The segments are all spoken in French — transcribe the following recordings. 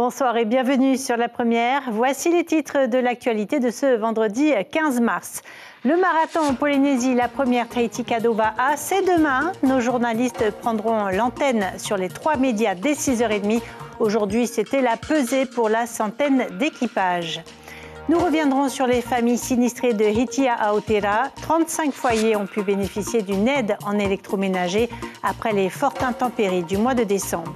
Bonsoir et bienvenue sur La Première. Voici les titres de l'actualité de ce vendredi 15 mars. Le marathon en Polynésie, la première Tahiti Cadeau Va'a, c'est demain. Nos journalistes prendront l'antenne sur les 3 médias dès 6h30. Aujourd'hui, c'était la pesée pour la centaine d'équipages. Nous reviendrons sur les familles sinistrées de Hitia Aotearoa. 35 foyers ont pu bénéficier d'une aide en électroménager après les fortes intempéries du mois de décembre.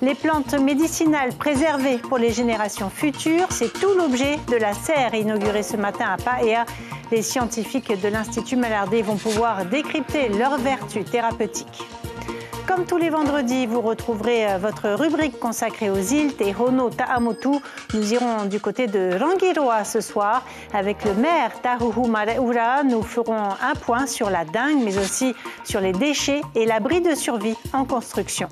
Les plantes médicinales préservées pour les générations futures, c'est tout l'objet de la serre inaugurée ce matin à Paea. Les scientifiques de l'Institut Malardé vont pouvoir décrypter leurs vertus thérapeutiques. Comme tous les vendredis, vous retrouverez votre rubrique consacrée aux îles Tehono Ta'amotu. Nous irons du côté de Rangiroa ce soir. Avec le maire Tahuhu Mareura, nous ferons un point sur la dengue, mais aussi sur les déchets et l'abri de survie en construction.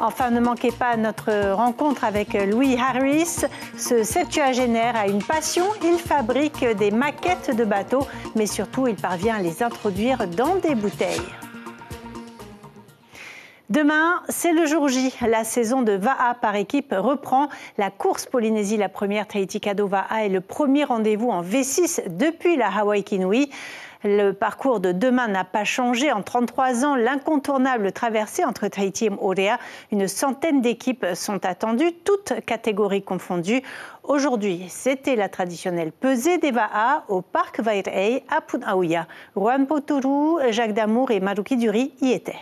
Enfin, ne manquez pas notre rencontre avec Louis Harris. Ce septuagénaire a une passion, il fabrique des maquettes de bateaux, mais surtout il parvient à les introduire dans des bouteilles. Demain, c'est le jour J. La saison de Va'a par équipe reprend. La course Polynésie, la première Tahiti Cadeau Va'a, est le premier rendez-vous en V6 depuis la Hawaii Kinui. Le parcours de demain n'a pas changé. En 33 ans, l'incontournable traversée entre Tahiti et Moorea, une centaine d'équipes sont attendues, toutes catégories confondues. Aujourd'hui, c'était la traditionnelle pesée des Va'a au parc Vairei à Punauia. Juan Poturu, Jacques Damour et Maruki Duri y étaient.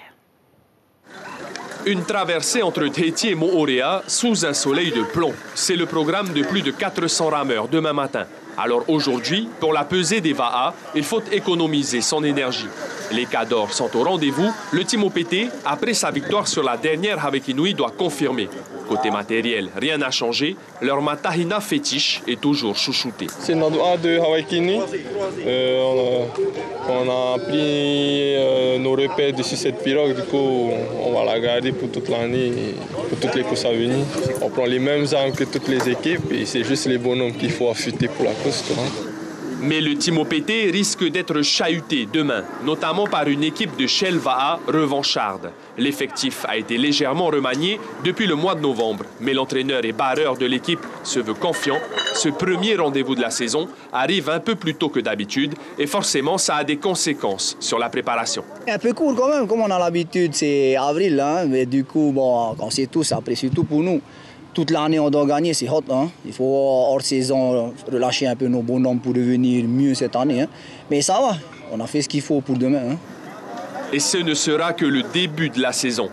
Une traversée entre Tahiti et Moorea sous un soleil de plomb. C'est le programme de plus de 400 rameurs demain matin. Alors aujourd'hui, pour la pesée des Va'a, il faut économiser son énergie. Les cadors sont au rendez-vous. Le Team OPT, après sa victoire sur la dernière Hawaii Kinui, doit confirmer. Côté matériel, rien n'a changé. Leur matahina fétiche est toujours chouchouté. C'est notre A de Hawaii Kinui. On a pris nos repères dessus cette pirogue. Du coup, on va la garder pour toute l'année, pour toutes les courses à venir. On prend les mêmes armes que toutes les équipes et c'est juste les bonhommes qu'il faut affûter pour la course. Mais le Team OPT risque d'être chahuté demain, notamment par une équipe de Shell Va'a revancharde. L'effectif a été légèrement remanié depuis le mois de novembre, mais l'entraîneur et barreur de l'équipe se veut confiant. Ce premier rendez-vous de la saison arrive un peu plus tôt que d'habitude et forcément ça a des conséquences sur la préparation. Un peu court quand même, comme on a l'habitude, c'est avril, hein, mais du coup, bon, quand c'est tout, c'est après surtout pour nous. Toute l'année, on doit gagner, c'est hot. Hein? Il faut, hors saison, relâcher un peu nos bonhommes pour devenir mieux cette année. Hein? Mais ça va, on a fait ce qu'il faut pour demain. Hein? Et ce ne sera que le début de la saison.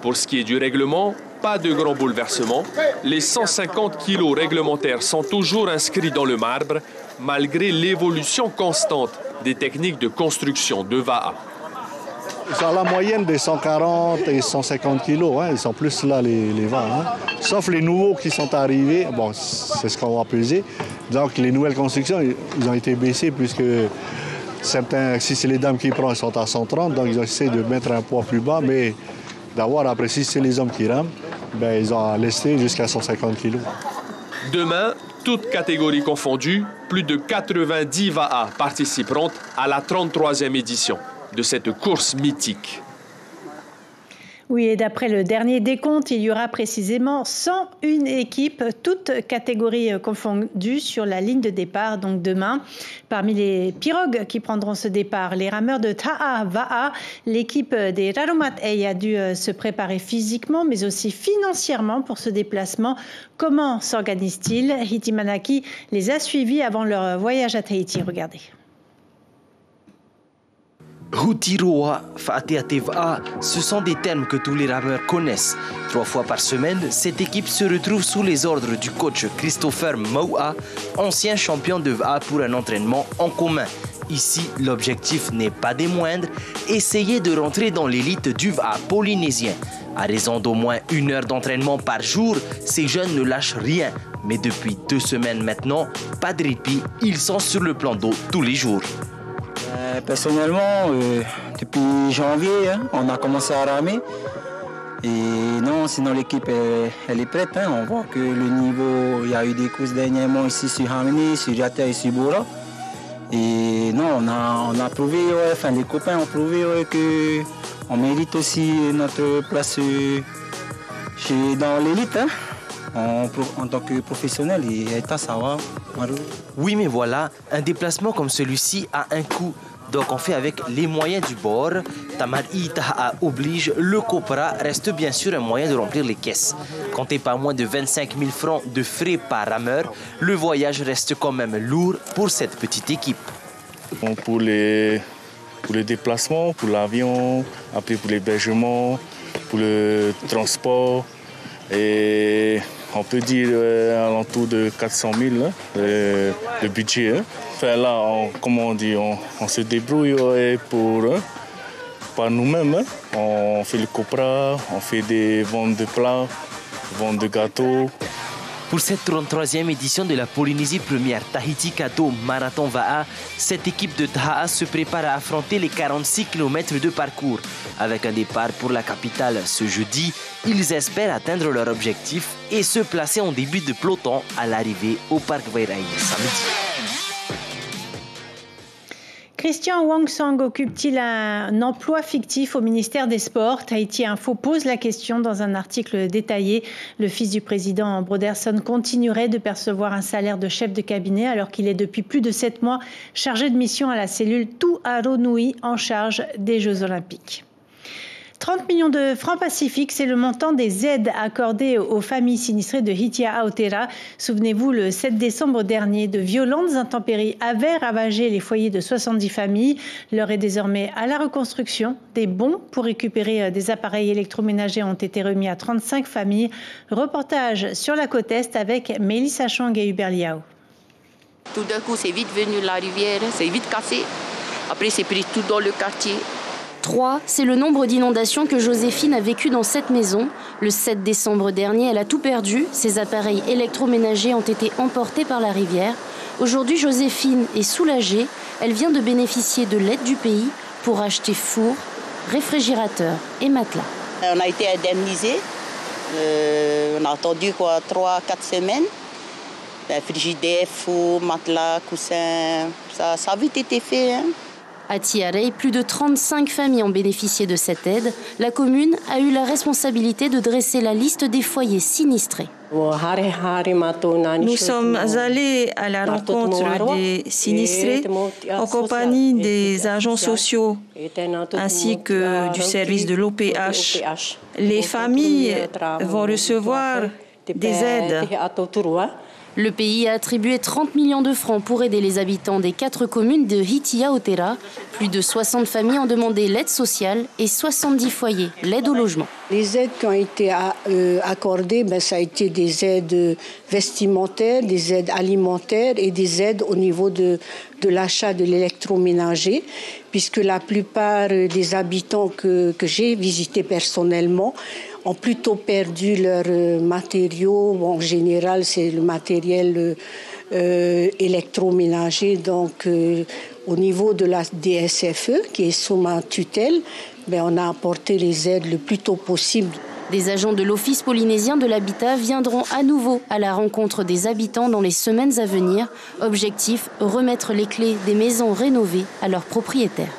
Pour ce qui est du règlement, pas de grand bouleversement. Les 150 kilos réglementaires sont toujours inscrits dans le marbre, malgré l'évolution constante des techniques de construction de Va'a. Ils sont à la moyenne des 140 et 150 kilos, hein. Ils sont plus là les vents. Hein. Sauf les nouveaux qui sont arrivés, bon, c'est ce qu'on va peser. Donc les nouvelles constructions, ils ont été baissés puisque certains, si c'est les dames qui prennent, ils sont à 130, donc ils ont essayé de mettre un poids plus bas, mais d'avoir après, si c'est les hommes qui rament, ben, ils ont laissé jusqu'à 150 kilos. Demain, toutes catégories confondues, plus de 90 Va'a participeront à la 33e édition de cette course mythique. Oui, et d'après le dernier décompte, il y aura précisément 101 équipes, toutes catégories confondues, sur la ligne de départ, donc demain. Parmi les pirogues qui prendront ce départ, les rameurs de Ta'a Va'a, l'équipe des Rarumat Ei a dû se préparer physiquement, mais aussi financièrement pour ce déplacement. Comment s'organise-t-il? Hitimanaki les a suivis avant leur voyage à Tahiti. Regardez. Hutiroa, Fa'ateateva'a, ce sont des termes que tous les rameurs connaissent. 3 fois par semaine, cette équipe se retrouve sous les ordres du coach Christopher Maua, ancien champion de Va'a, pour un entraînement en commun. Ici, l'objectif n'est pas des moindres, essayer de rentrer dans l'élite du Va'a polynésien. À raison d'au moins 1 heure d'entraînement par jour, ces jeunes ne lâchent rien. Mais depuis 2 semaines maintenant, pas de répit, ils sont sur le plan d'eau tous les jours. Personnellement, depuis janvier, hein, on a commencé à ramer. Et non, sinon l'équipe elle est prête. Hein. On voit que le niveau, il y a eu des courses dernièrement ici sur Hamini, sur Jata et sur Bora. Et non, on a prouvé, ouais, enfin les copains ont prouvé ouais, qu'on mérite aussi notre place dans l'élite. Hein. en tant que professionnel. Et ça va. Oui, mais voilà, un déplacement comme celui-ci a un coût. Donc on fait avec les moyens du bord. Tamar Itaha oblige, le Copra reste bien sûr un moyen de remplir les caisses. Comptez pas moins de 25 000 francs de frais par rameur, le voyage reste quand même lourd pour cette petite équipe. Bon, pour les déplacements, pour l'avion, après pour l'hébergement, pour le transport, et on peut dire alentour de 400 000 le budget. Enfin, là, on se débrouille par nous-mêmes. On fait le copra, on fait des ventes de plats, ventes de gâteaux. Pour cette 33e édition de la Polynésie première Tahiti Cadeau Marathon Va'a, cette équipe de Taha se prépare à affronter les 46 km de parcours. Avec un départ pour la capitale ce jeudi, ils espèrent atteindre leur objectif et se placer en début de peloton à l'arrivée au Parc Vairai samedi. Christian Wangsang occupe-t-il un emploi fictif au ministère des Sports? Tahiti Info pose la question dans un article détaillé. Le fils du président Broderson continuerait de percevoir un salaire de chef de cabinet alors qu'il est depuis plus de 7 mois chargé de mission à la cellule Tu'aronui en charge des Jeux Olympiques. 30 millions de francs pacifiques, c'est le montant des aides accordées aux familles sinistrées de Hitia Aotearoa. Souvenez-vous, le 7 décembre dernier, de violentes intempéries avaient ravagé les foyers de 70 familles. L'heure est désormais à la reconstruction. Des bons pour récupérer des appareils électroménagers ont été remis à 35 familles. Reportage sur la côte Est avec Mélissa Chang et Hubert Liao. Tout d'un coup, c'est vite venu la rivière, c'est vite cassé. Après, c'est pris tout dans le quartier. 3, c'est le nombre d'inondations que Joséphine a vécu dans cette maison. Le 7 décembre dernier, elle a tout perdu. Ses appareils électroménagers ont été emportés par la rivière. Aujourd'hui, Joséphine est soulagée. Elle vient de bénéficier de l'aide du pays pour acheter four, réfrigérateur et matelas. On a été indemnisés. On a attendu 3-4 semaines. Frigidaire, four, matelas, coussins, ça a vite été fait. À Tiarei, plus de 35 familles ont bénéficié de cette aide. La commune a eu la responsabilité de dresser la liste des foyers sinistrés. Nous sommes allés à la rencontre des sinistrés en compagnie des agents sociaux ainsi que du service de l'OPH. Les familles vont recevoir des aides. Le pays a attribué 30 millions de francs pour aider les habitants des 4 communes de Hitia Aotearoa. Plus de 60 familles ont demandé l'aide sociale et 70 foyers l'aide au logement. Les aides qui ont été accordées, ça a été des aides vestimentaires, des aides alimentaires et des aides au niveau de l'achat de l'électroménager, puisque la plupart des habitants que j'ai visités personnellement ont plutôt perdu leurs matériaux. En général, c'est le matériel électroménager. Donc, au niveau de la DSFE, qui est sous ma tutelle, on a apporté les aides le plus tôt possible. Des agents de l'Office polynésien de l'habitat viendront à nouveau à la rencontre des habitants dans les semaines à venir. Objectif, remettre les clés des maisons rénovées à leurs propriétaires.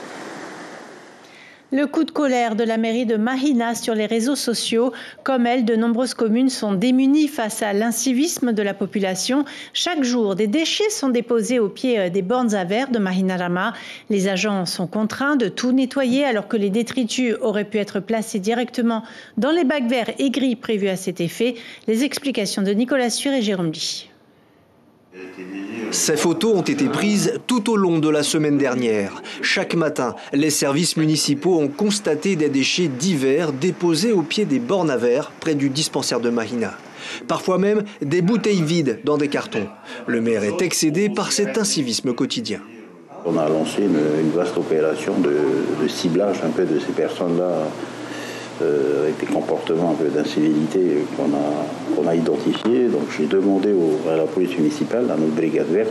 Le coup de colère de la mairie de Mahina sur les réseaux sociaux. Comme elle, de nombreuses communes sont démunies face à l'incivisme de la population. Chaque jour, des déchets sont déposés au pied des bornes à verre de Mahinarama. Les agents sont contraints de tout nettoyer alors que les détritus auraient pu être placés directement dans les bacs verts et gris prévus à cet effet. Les explications de Nicolas Suir et Jérôme Lee. Ces photos ont été prises tout au long de la semaine dernière. Chaque matin, les services municipaux ont constaté des déchets divers déposés au pied des bornes à verre près du dispensaire de Mahina. Parfois même des bouteilles vides dans des cartons. Le maire est excédé par cet incivisme quotidien. On a lancé une vaste opération de ciblage un peu de ces personnes-là, avec des comportements un peu d'incivilité qu'on a identifiés. Donc j'ai demandé à la police municipale, à notre brigade verte,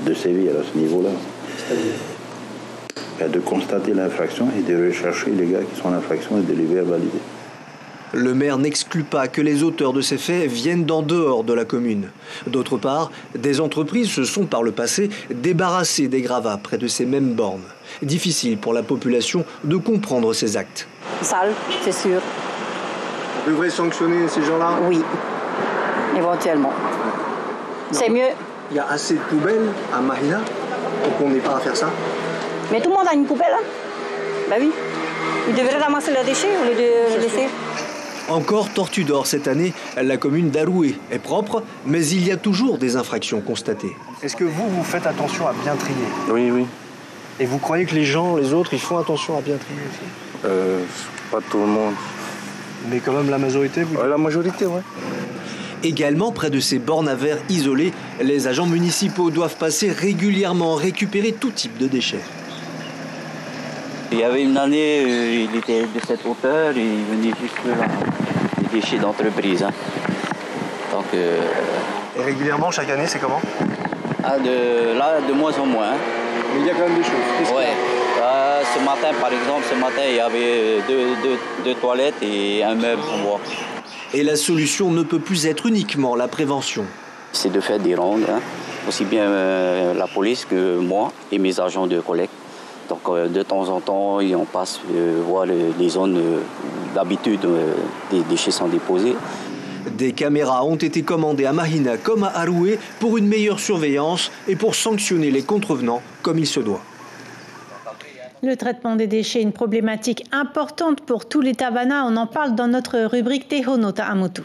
de sévir à ce niveau-là. De constater l'infraction et de rechercher les gars qui sont en infraction et de les verbaliser. Le maire n'exclut pas que les auteurs de ces faits viennent d'en dehors de la commune. D'autre part, des entreprises se sont par le passé débarrassées des gravats près de ces mêmes bornes. Difficile pour la population de comprendre ces actes. Sale, c'est sûr. On devrait sanctionner ces gens-là ? Oui. éventuellement. C'est mieux. Il y a assez de poubelles à Mahina pour qu'on n'ait pas à faire ça? Mais tout le monde a une poubelle, hein? Ben oui. Ils devraient ramasser leurs déchets au lieu de les laisser. Encore tortue d'or cette année, la commune d'Aroué est propre, mais il y a toujours des infractions constatées. Est-ce que vous faites attention à bien trier? Oui, oui. Et vous croyez que les autres, ils font attention à bien trier aussi? Pas tout le monde. Mais quand même la majorité, vous dites? La majorité, oui. Également, près de ces bornes à verre isolées, les agents municipaux doivent passer régulièrement récupérer tout type de déchets. Il y avait une année, il était de cette hauteur et il venait jusque là, des déchets d'entreprise. Hein. Donc, Et régulièrement, chaque année, c'est comment? De moins en moins. Hein. Mais il y a quand même des choses. Ouais. Ce matin, par exemple, il y avait deux toilettes et un meuble en bois. Et la solution ne peut plus être uniquement la prévention. C'est de faire des rondes, hein. Aussi bien la police que moi et mes agents de collecte. Donc de temps en temps, on passe voir les zones d'habitude des déchets sont déposés. Des caméras ont été commandées à Mahina comme à Aroué pour une meilleure surveillance et pour sanctionner les contrevenants comme il se doit. Le traitement des déchets est une problématique importante pour tous les Tavana. On en parle dans notre rubrique Tehono Ta'amutu.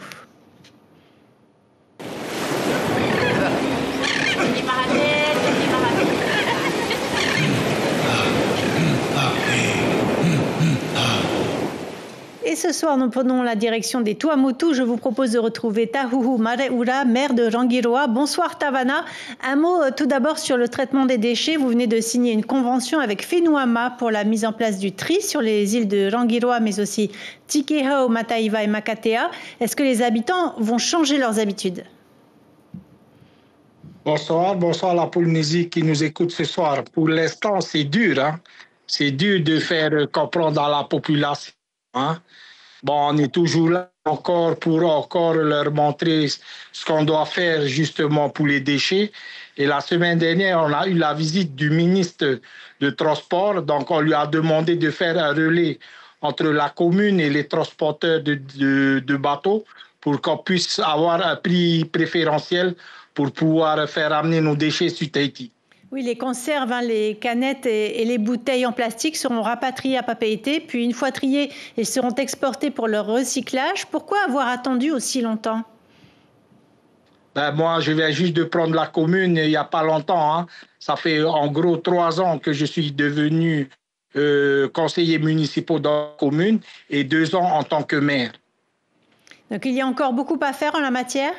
Et ce soir, nous prenons la direction des Tuamotu. Je vous propose de retrouver Tahuhu Mareura, maire de Rangiroa. Bonsoir Tavana. Un mot tout d'abord sur le traitement des déchets. Vous venez de signer une convention avec Fenuama pour la mise en place du tri sur les îles de Rangiroa, mais aussi Tikehau, Mataiva et Makatea. Est-ce que les habitants vont changer leurs habitudes? Bonsoir à la Polynésie qui nous écoute ce soir. Pour l'instant, c'est dur. Hein? C'est dur de faire comprendre à la population. Hein? Bon, on est toujours là pour leur montrer ce qu'on doit faire justement pour les déchets. Et la semaine dernière, on a eu la visite du ministre de Transport. Donc, on lui a demandé de faire un relais entre la commune et les transporteurs de bateaux pour qu'on puisse avoir un prix préférentiel pour pouvoir faire amener nos déchets sur Tahiti. Oui, les conserves, hein, les canettes et les bouteilles en plastique seront rapatriées à Papeete, puis une fois triées, elles seront exportées pour leur recyclage. Pourquoi avoir attendu aussi longtemps? Moi, je viens juste de prendre la commune il n'y a pas longtemps. Hein. Ça fait en gros 3 ans que je suis devenu conseiller municipal dans la commune et 2 ans en tant que maire. Donc il y a encore beaucoup à faire en la matière?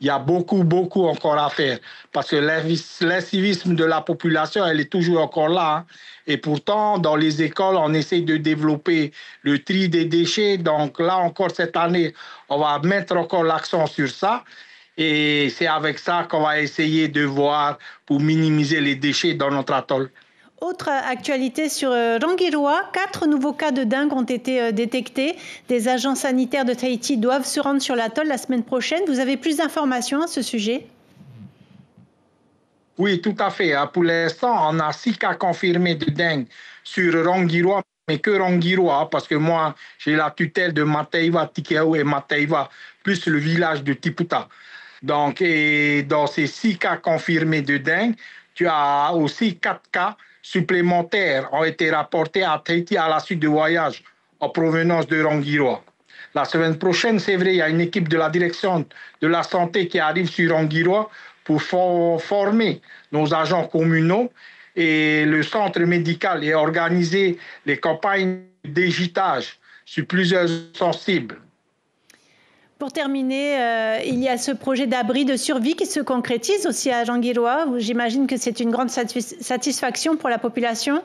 Il y a beaucoup encore à faire parce que l'incivisme de la population, elle est toujours encore là. Hein. Et pourtant, dans les écoles, on essaie de développer le tri des déchets. Donc là encore, cette année, on va mettre encore l'accent sur ça. Et c'est avec ça qu'on va essayer de voir pour minimiser les déchets dans notre atoll. Autre actualité sur Rangiroa, 4 nouveaux cas de dengue ont été détectés. Des agents sanitaires de Tahiti doivent se rendre sur l'atoll la semaine prochaine. Vous avez plus d'informations à ce sujet? Oui, tout à fait. Pour l'instant, on a 6 cas confirmés de dengue sur Rangiroa, mais que Rangiroa, parce que moi, j'ai la tutelle de Mataiva, Tikehau et Mataiva, plus le village de Tiputa. Donc, et dans ces 6 cas confirmés de dengue, tu as aussi 4 cas supplémentaires ont été rapportés à Tahiti à la suite du voyage en provenance de Rangiroa. La semaine prochaine, c'est vrai, il y a une équipe de la direction de la santé qui arrive sur Rangiroa pour former nos agents communaux et le centre médical et organiser les campagnes d'égitage sur plusieurs sensibles. Pour terminer, il y a ce projet d'abri de survie qui se concrétise aussi à Rangiroa. J'imagine que c'est une grande satisfaction pour la population.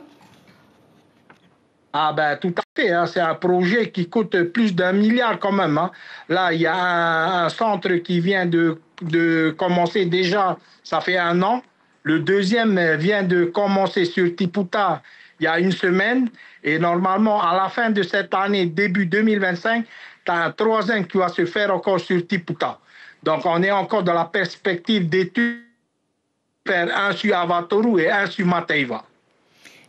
Ah ben tout à fait, hein. C'est un projet qui coûte plus d'1 milliard quand même. Hein. Là, il y a un centre qui vient de commencer déjà, ça fait 1 an. Le deuxième vient de commencer sur Tiputa il y a 1 semaine. Et normalement, à la fin de cette année, début 2025, tu as un 3e qui va se faire encore sur Tiputa. Donc, on est encore dans la perspective d'études, faire un sur Avatoru et un sur Mataiva.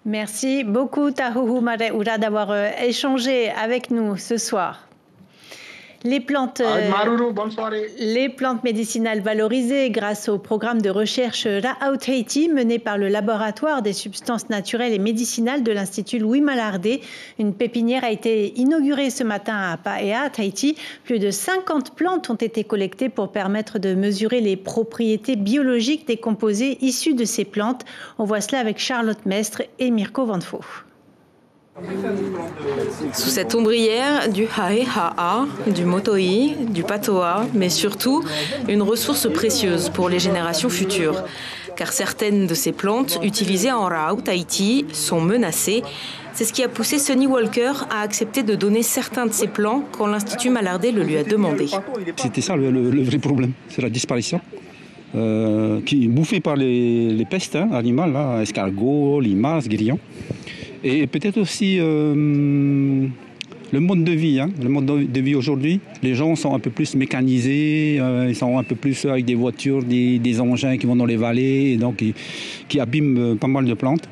Merci beaucoup, Tahuhu Mareura, d'avoir échangé avec nous ce soir. Les plantes médicinales valorisées grâce au programme de recherche Ra'au Tahiti mené par le laboratoire des substances naturelles et médicinales de l'Institut Louis Malardé. Une pépinière a été inaugurée ce matin à Paea, Tahiti. Plus de 50 plantes ont été collectées pour permettre de mesurer les propriétés biologiques des composés issus de ces plantes. On voit cela avec Charlotte Mestre et Mirko Vanfo. Sous cette ombrière, du haeha'a, du motoi, du patoa, mais surtout une ressource précieuse pour les générations futures. Car certaines de ces plantes utilisées en Ra'au Tahiti sont menacées. C'est ce qui a poussé Sonny Walker à accepter de donner certains de ses plants quand l'Institut Malardé le lui a demandé. C'était ça le vrai problème, c'est la disparition. Qui est bouffée par les pestes animales, là, escargots, limaces, grillons. Et peut-être aussi le mode de vie. Le mode de vie aujourd'hui, les gens sont un peu plus mécanisés, ils sont un peu plus avec des voitures, des engins qui vont dans les vallées, et donc qui abîment pas mal de plantes.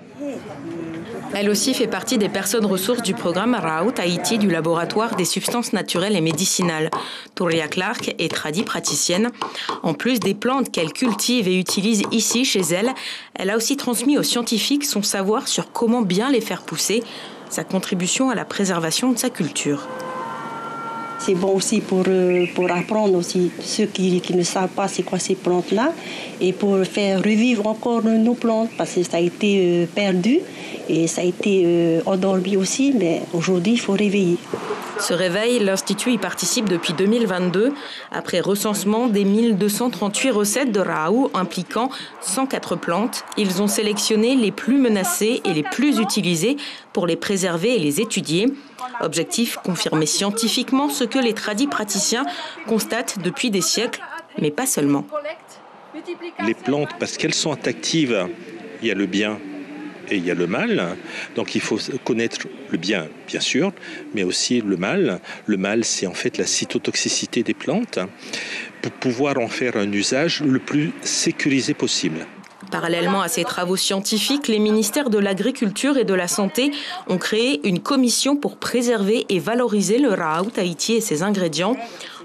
Elle aussi fait partie des personnes ressources du programme Ra'au Tahiti du laboratoire des substances naturelles et médicinales. Touria Clark est tradipraticienne. En plus des plantes qu'elle cultive et utilise ici chez elle, elle a aussi transmis aux scientifiques son savoir sur comment bien les faire pousser, sa contribution à la préservation de sa culture. C'est bon aussi pour apprendre aussi ceux qui ne savent pas c'est quoi ces plantes-là et pour faire revivre encore nos plantes parce que ça a été perdu et ça a été endormi aussi, mais aujourd'hui il faut réveiller. Ce réveil, l'Institut y participe depuis 2022, après recensement des 1238 recettes de Ra'au impliquant 104 plantes. Ils ont sélectionné les plus menacées et les plus utilisées pour les préserver et les étudier. Objectif, confirmer scientifiquement ce que les tradipraticiens constatent depuis des siècles, mais pas seulement. Les plantes, parce qu'elles sont actives, il y a le bien et il y a le mal. Donc il faut connaître le bien, bien sûr, mais aussi le mal. Le mal, c'est en fait la cytotoxicité des plantes pour pouvoir en faire un usage le plus sécurisé possible. Parallèlement à ces travaux scientifiques, les ministères de l'Agriculture et de la Santé ont créé une commission pour préserver et valoriser le Ra'au Tahiti et ses ingrédients.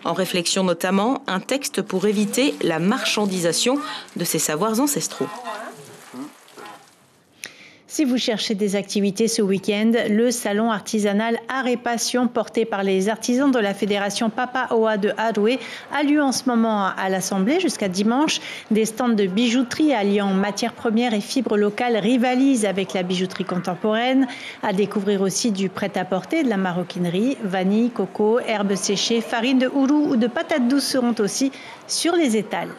En réflexion notamment, un texte pour éviter la marchandisation de ces savoirs ancestraux. Si vous cherchez des activités ce week-end, le salon artisanal Art et Passion porté par les artisans de la fédération Papaoa de Haroué a lieu en ce moment à l'Assemblée jusqu'à dimanche. Des stands de bijouterie alliant matières premières et fibres locales rivalisent avec la bijouterie contemporaine. À découvrir aussi du prêt-à-porter, de la maroquinerie, vanille, coco, herbes séchées, farine de ourou ou de patates douces seront aussi sur les étals.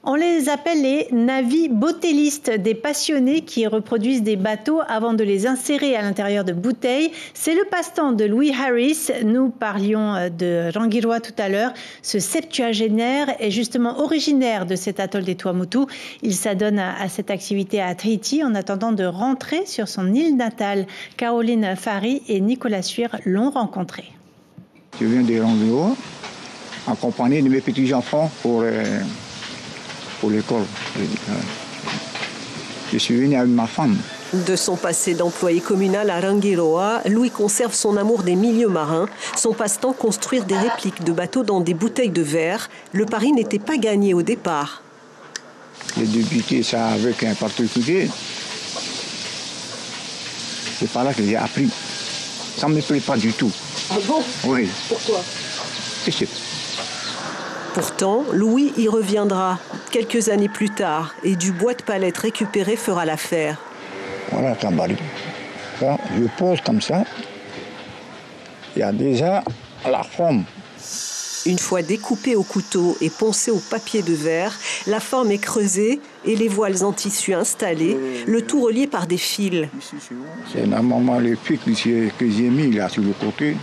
On les appelle les navi-botellistes, des passionnés qui reproduisent des bateaux avant de les insérer à l'intérieur de bouteilles. C'est le passe-temps de Louis Harris. Nous parlions de Rangiroa tout à l'heure. Ce septuagénaire est justement originaire de cet atoll des Tuamotu. Il s'adonne à cette activité à Tahiti en attendant de rentrer sur son île natale. Caroline Fari et Nicolas Suire l'ont rencontré. Je viens de Rangiroa, accompagné de mes petits-enfants pour l'école. Je suis venu avec ma femme. De son passé d'employé communal à Rangiroa, Louis conserve son amour des milieux marins. Son passe-temps, construire des répliques de bateaux dans des bouteilles de verre. Le pari n'était pas gagné au départ. J'ai débuté ça avec un particulier. C'est par là que j'ai appris. Ça ne me plaît pas du tout. Ah bon? Oui. Pourquoi? Je sais pas. Pourtant, Louis y reviendra quelques années plus tard et du bois de palette récupéré fera l'affaire. Voilà, Tambari. Ça, je pose comme ça. Il y a déjà la forme. Une fois découpé au couteau et poncé au papier de verre, la forme est creusée et les voiles en tissu installées, le tout relié par des fils. C'est normalement le fil que j'ai mis là sur le côté.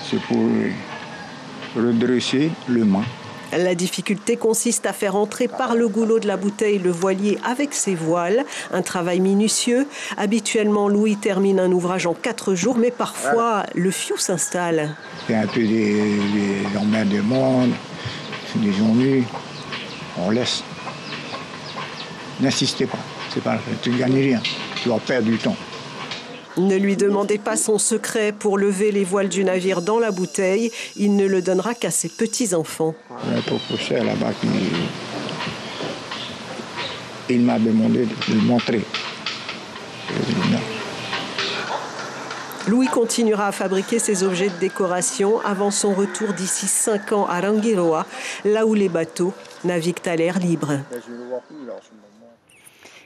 C'est pour redresser le mât. La difficulté consiste à faire entrer par le goulot de la bouteille le voilier avec ses voiles, un travail minutieux. Habituellement, Louis termine un ouvrage en 4 jours, mais parfois, le fiou s'installe. C'est un peu des emmerdements, des ennuis. On laisse. N'insistez pas. C'est pas, tu ne gagnes rien. Tu vas perdre du temps. Ne lui demandez pas son secret pour lever les voiles du navire dans la bouteille. Il ne le donnera qu'à ses petits-enfants. Un professeur là-bas il m'a demandé de le montrer. Louis continuera à fabriquer ses objets de décoration avant son retour d'ici 5 ans à Rangiroa, là où les bateaux naviguent à l'air libre.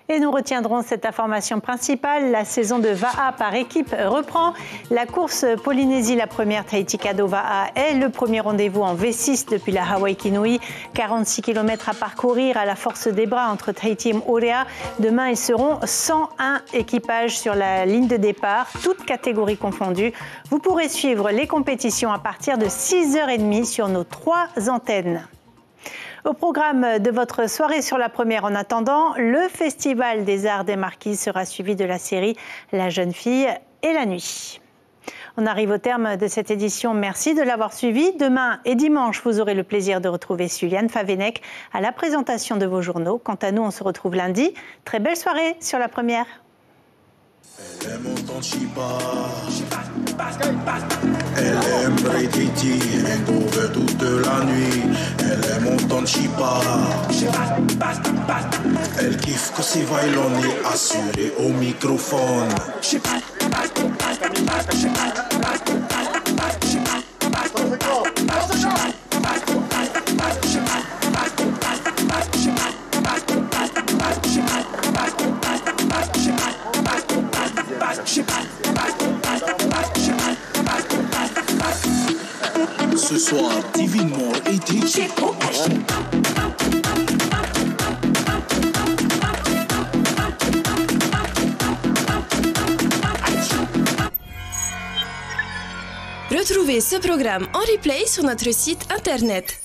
Et nous retiendrons cette information principale. La saison de Va'a par équipe reprend. La course Polynésie, la première Tahiti Kado Va'a, est le premier rendez-vous en V6 depuis la Hawaii Kinui. 46 km à parcourir à la force des bras entre Tahiti et Moorea. Demain, ils seront 101 équipages sur la ligne de départ, toutes catégories confondues. Vous pourrez suivre les compétitions à partir de 6h30 sur nos 3 antennes. Au programme de votre soirée sur la première, en attendant, le Festival des Arts des Marquises sera suivi de la série La jeune fille et la nuit. On arrive au terme de cette édition. Merci de l'avoir suivi. Demain et dimanche, vous aurez le plaisir de retrouver Suliane Favenec à la présentation de vos journaux. Quant à nous, on se retrouve lundi. Très belle soirée sur la première. Elle aime autant Chiba, elle aime Braititi, Hangover toute la nuit. Elle aime autant Chiba, elle kiffe que ses violons est assuré au microphone. Ce soir, divinement et DJ. Retrouvez ce programme en replay sur notre site internet